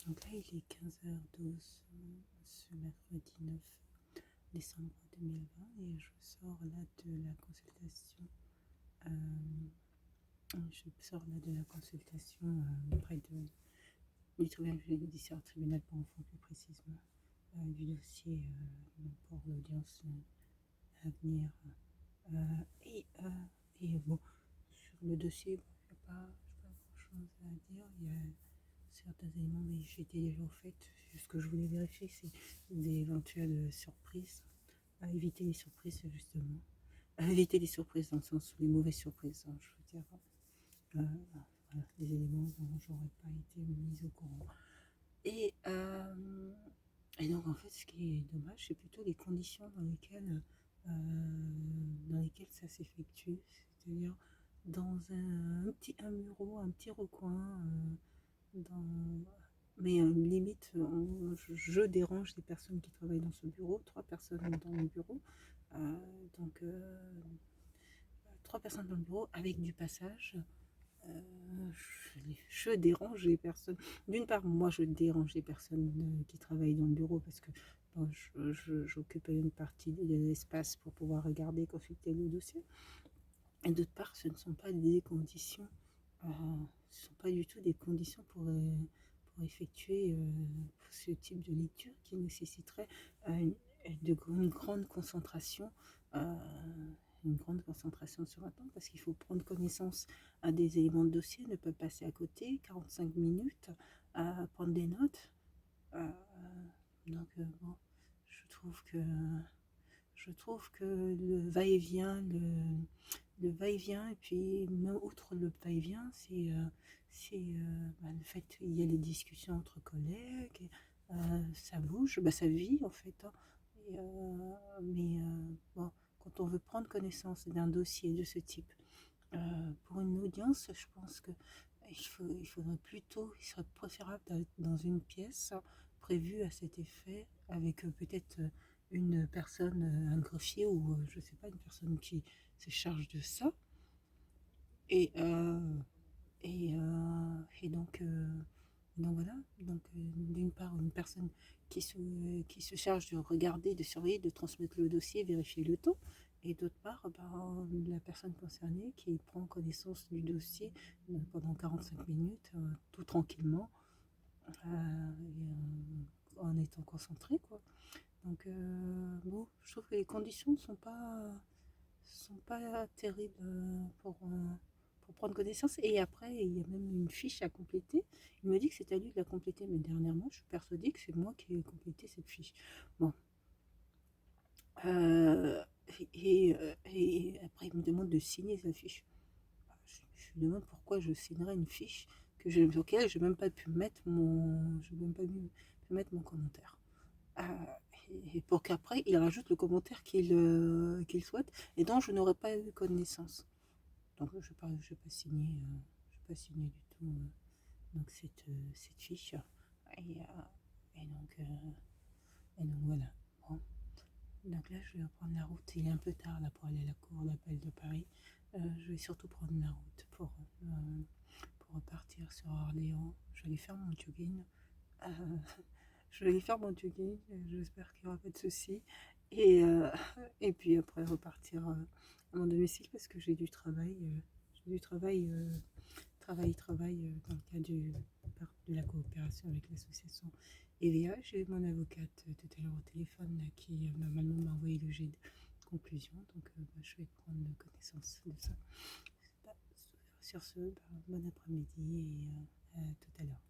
Donc là, il est 15h12 ce mercredi 9 décembre 2020 et je sors là de la consultation. Auprès du tribunal judiciaire, tribunal pour enfants plus précisément, du dossier pour l'audience à venir. Et bon, sur le dossier, il n'y a pas grand-chose à dire. Il y a certains éléments, mais j'étais déjà au fait. Ce que je voulais vérifier, c'est des éventuelles surprises. À éviter les surprises, justement. À éviter les surprises dans le sens où les mauvaises surprises, hein, je veux dire. Voilà, des éléments dont j'aurais pas été mise au courant. Et, euh, et donc, en fait, ce qui est dommage, c'est plutôt les conditions dans lesquelles ça s'effectue. C'est-à-dire dans un bureau, un petit recoin, dans, mais limite, je dérange les personnes qui travaillent dans ce bureau, 3 personnes dans le bureau. Euh, donc, 3 personnes dans le bureau avec du passage. Je dérange les personnes. D'une part, moi, je dérange les personnes qui travaillent dans le bureau parce que bon, j'occupe une partie de l'espace pour pouvoir regarder, consulter le dossier. Et d'autre part, ce ne sont pas des conditions, ce ne sont pas du tout des conditions pour effectuer ce type de lecture qui nécessiterait une grande concentration. Euh, une grande concentration sur un temps parce qu'il faut prendre connaissance des éléments de dossier, ne pas passer à côté, 45 minutes à prendre des notes. Bon, je trouve que le va-et-vient, le va-et-vient, et puis outre le va-et-vient, le fait qu'il y a les discussions entre collègues, ça bouge, ça vit en fait. Hein. Bon, quand on veut prendre connaissance d'un dossier de ce type, pour une audience, je pense que il faudrait plutôt, il serait préférable d'être dans une pièce prévue à cet effet, avec peut-être une personne, un greffier ou je sais pas, une personne qui se charge de ça. Et, euh, et donc voilà, d'une part une personne qui se charge de regarder, de surveiller, de transmettre le dossier, vérifier le temps, et d'autre part la personne concernée qui prend connaissance du dossier pendant 45 minutes, tout tranquillement, en étant concentré, quoi. Donc bon, je trouve que les conditions sont pas terribles pour prendre connaissance. Et après, il y a même une fiche à compléter. Il me dit que c'est à lui de la compléter, mais dernièrement, je suis persuadée que c'est moi qui ai complété cette fiche. Bon. Euh, et après, il me demande de signer sa fiche. Je lui demande pourquoi je signerais une fiche sur laquelle je n'ai même pas pu mettre mon commentaire. Euh, et pour qu'après, il rajoute le commentaire qu'il souhaite et dont je n'aurais pas eu connaissance. Donc, je n'ai pas signé, du tout donc cette fiche. Et, et donc, voilà. Bon. Donc là, je vais reprendre la route. Il est un peu tard là pour aller à la cour d'appel de Paris. Je vais surtout prendre la route pour repartir sur Orléans. Je vais aller faire mon jogging. Euh, J'espère qu'il n'y aura pas de soucis. Et, euh, et puis après repartir à mon domicile parce que j'ai du travail. J'ai du travail, dans le cadre de la coopération avec l'association EVA. J'ai eu mon avocate tout à l'heure au téléphone là, qui normalement m'a envoyé le jet de conclusion. Donc je vais prendre connaissance de ça. Sur ce, bon après-midi et à tout à l'heure.